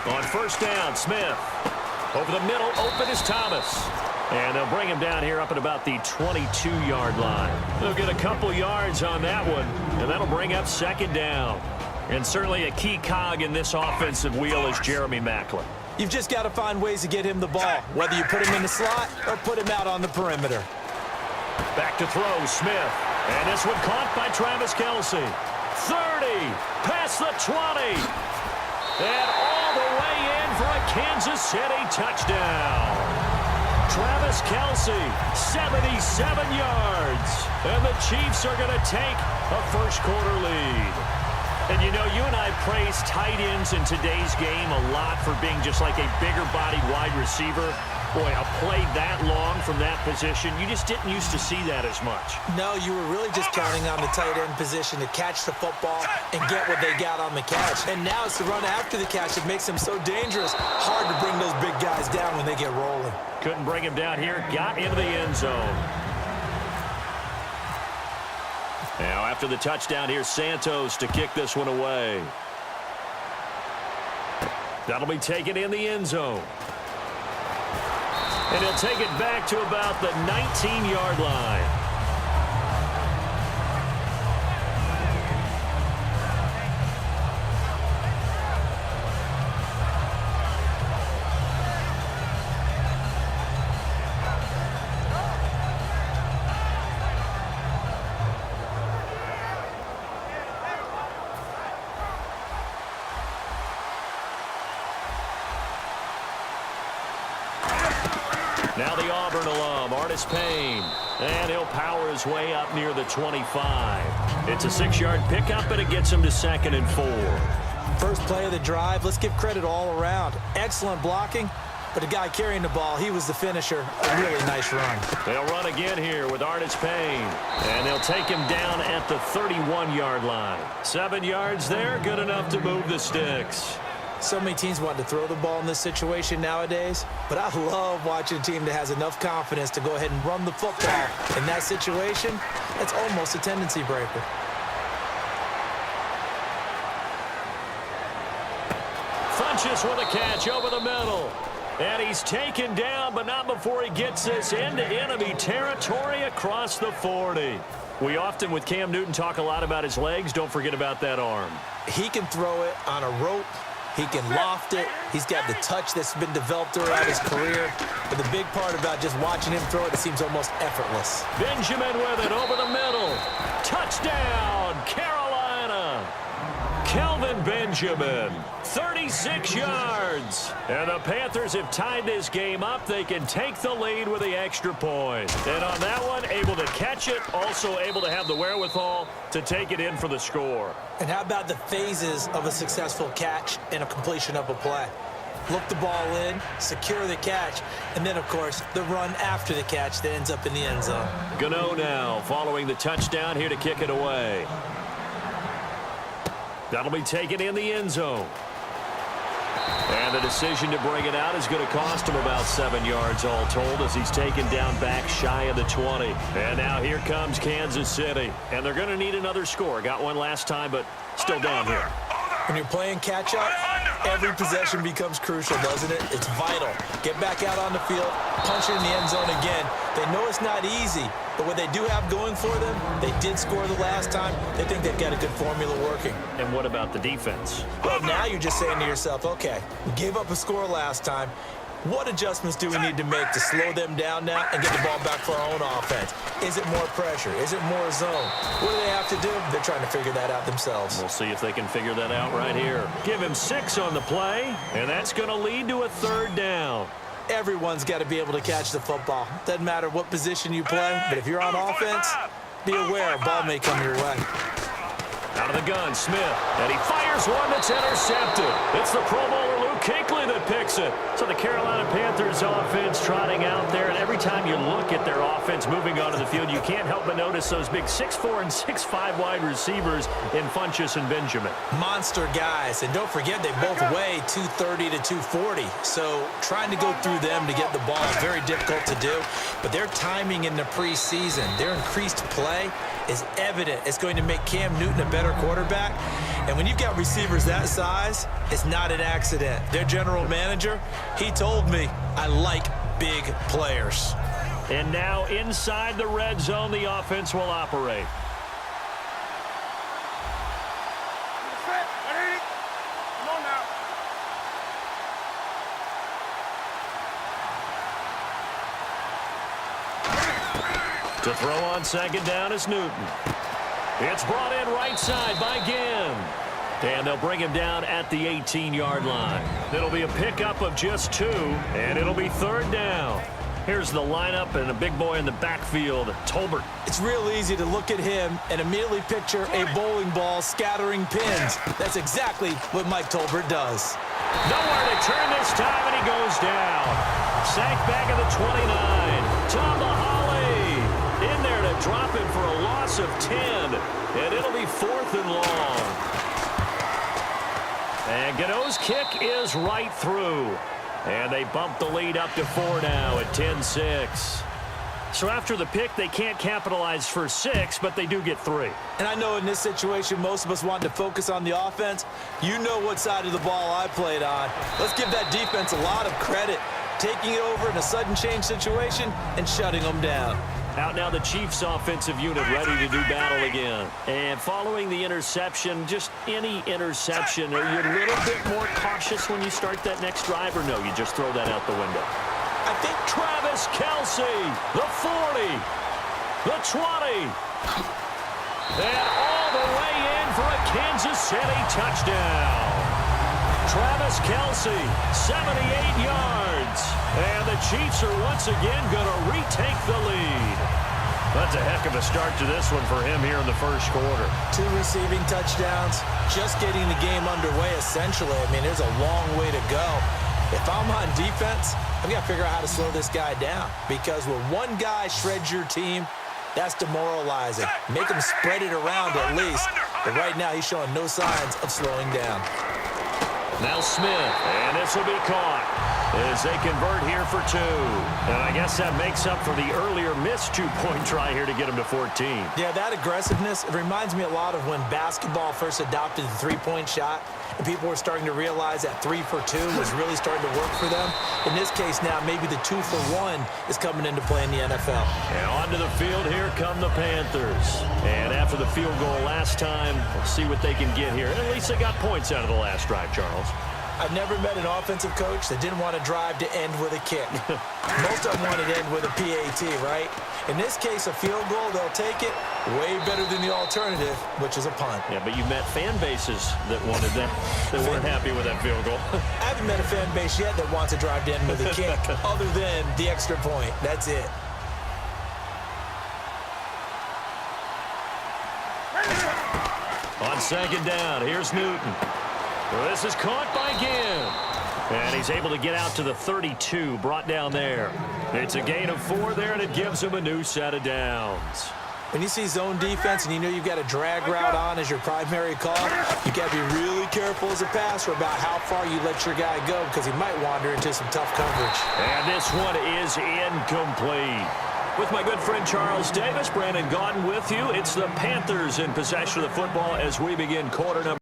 On first down, Smith. Over the middle, open is Thomas. And they'll bring him down here up at about the 22-yard line. They'll get a couple yards on that one, and that'll bring up second down. And certainly a key cog in this offensive wheel is Jeremy Maclin. You've just got to find ways to get him the ball, whether you put him in the slot or put him out on the perimeter. Back to throw, Smith. And this one caught by Travis Kelce. 30, past the 20. And all the way in for a Kansas City touchdown. Travis Kelce, 77 yards. And the Chiefs are going to take a first-quarter lead. And, you know, you and I praise tight ends in today's game a lot for being just like a bigger-bodied wide receiver. Boy, a play that long from that position, you just didn't used to see that as much. No, you were really just counting on the tight end position to catch the football and get what they got on the catch. And now it's the run after the catch that makes them so dangerous. Hard to bring those big guys down when they get rolling. Couldn't bring him down here, got into the end zone. Now after the touchdown, here's Santos to kick this one away. That'll be taken in the end zone. And he'll take it back to about the 19-yard line. Now the Auburn alum, Artis Payne. And he'll power his way up near the 25. It's a 6-yard pickup, and it gets him to 2nd and 4. First play of the drive, let's give credit all around. Excellent blocking, but the guy carrying the ball, he was the finisher. A really nice run. They'll run again here with Artis Payne. And they'll take him down at the 31-yard line. 7 yards there, good enough to move the sticks. So many teams want to throw the ball in this situation nowadays, but I love watching a team that has enough confidence to go ahead and run the football. In that situation, that's almost a tendency breaker. Funches with a catch over the middle. And he's taken down, but not before he gets this into enemy territory across the 40. We often, with Cam Newton, talk a lot about his legs. Don't forget about that arm. He can throw it on a rope. He can loft it. He's got the touch that's been developed throughout his career. But the big part about just watching him throw it, it seems almost effortless. Benjamin with it over the middle. Touchdown, Carolina. Kelvin Benjamin, 36 yards. And the Panthers have tied this game up. They can take the lead with the extra point. And on that one, able to catch it, also able to have the wherewithal to take it in for the score. And how about the phases of a successful catch and a completion of a play? Look the ball in, secure the catch, and then, of course, the run after the catch that ends up in the end zone. Gano now following the touchdown here to kick it away. That'll be taken in the end zone. And the decision to bring it out is going to cost him about 7 yards all told as he's taken down back shy of the 20. And now here comes Kansas City. And they're going to need another score. Got one last time, but still down here. When you're playing catch-up, every possession becomes crucial, doesn't it? It's vital. Get back out on the field, punch it in the end zone again. They know it's not easy, but what they do have going for them, they did score the last time. They think they've got a good formula working. And what about the defense? Well, now you're just saying to yourself, okay, we gave up a score last time. What adjustments do we need to make to slow them down now and get the ball back for our own offense? Is it more pressure? Is it more zone? What do they have to do? They're trying to figure that out themselves. We'll see if they can figure that out right here. Give him 6 on the play, and that's going to lead to a 3rd down. Everyone's got to be able to catch the football. Doesn't matter what position you play, but if you're on offense, be aware a ball may come your way. Out of the gun, Smith, and he fires one that's intercepted. It's the Pro Bowler Luke Kuechly that picks it. So the Carolina Panthers offense trotting out there, and every time you look at their offense moving onto the field, you can't help but notice those big 6'4" and 6'5" wide receivers in Funchess and Benjamin. Monster guys, and don't forget they both weigh 230 to 240. So trying to go through them to get the ball is very difficult to do. But their timing in the preseason, their increased play is evident. It's going to make Cam Newton a better quarterback. And when you've got receivers that size, it's not an accident. Their general manager, he told me, I like big players. And now inside the red zone, the offense will operate. To throw on second down is Newton. It's brought in right side by Ginn. And they'll bring him down at the 18-yard line. It'll be a pickup of just 2, and it'll be third down. Here's the lineup and a big boy in the backfield, Tolbert. It's real easy to look at him and immediately picture a bowling ball scattering pins. That's exactly what Mike Tolbert does. Nowhere to turn this time, and he goes down. Sacked back at the 29. Tom Mahali in there to drop him for a loss of 10. And it'll be 4th and long. And Gano's kick is right through. And they bump the lead up to 4 now at 10-6. So after the pick, they can't capitalize for 6, but they do get 3. And I know in this situation, most of us want to focus on the offense. You know what side of the ball I played on. Let's give that defense a lot of credit, taking it over in a sudden change situation and shutting them down. Out now the Chiefs offensive unit ready to do battle again. And following the interception, just any interception, are you a little bit more cautious when you start that next drive, or no, you just throw that out the window? I think Travis Kelce, the 40, the 20, and all the way in for a Kansas City touchdown. Travis Kelce, 78 yards. And the Chiefs are once again going to retake the lead. That's a heck of a start to this one for him here in the first quarter. 2 receiving touchdowns, just getting the game underway essentially. I mean, there's a long way to go. If I'm on defense, I've got to figure out how to slow this guy down. Because when one guy shreds your team, that's demoralizing. Make him spread it around at least. But right now, he's showing no signs of slowing down. Now Smith, and this will be caught as they convert here for 2. And I guess that makes up for the earlier missed 2-point try here to get him to 14. Yeah, that aggressiveness, it reminds me a lot of when basketball first adopted the three-point shot, and people were starting to realize that 3 for 2 was really starting to work for them. In this case now, maybe the 2 for 1 is coming into play in the NFL. And onto the field here come the Panthers. And after the field goal last time, we'll see what they can get here. And at least they got points out of the last drive, Charles. I've never met an offensive coach that didn't want to drive to end with a kick. Most of them want to end with a PAT, right? In this case, a field goal, they'll take it. Way better than the alternative, which is a punt. Yeah, but you met fan bases that wanted that, that weren't happy with that field goal. I haven't met a fan base yet that wants to drive to end with a kick, other than the extra point. That's it. On second down, here's Newton. Well, this is caught by Ginn. And he's able to get out to the 32, brought down there. It's a gain of 4 there, and it gives him a new set of downs. When you see zone defense and you know you've got a drag route on as your primary call, you got to be really careful as a passer about how far you let your guy go because he might wander into some tough coverage. And this one is incomplete. With my good friend Charles Davis, Brandon Gaudin with you. It's the Panthers in possession of the football as we begin quarter number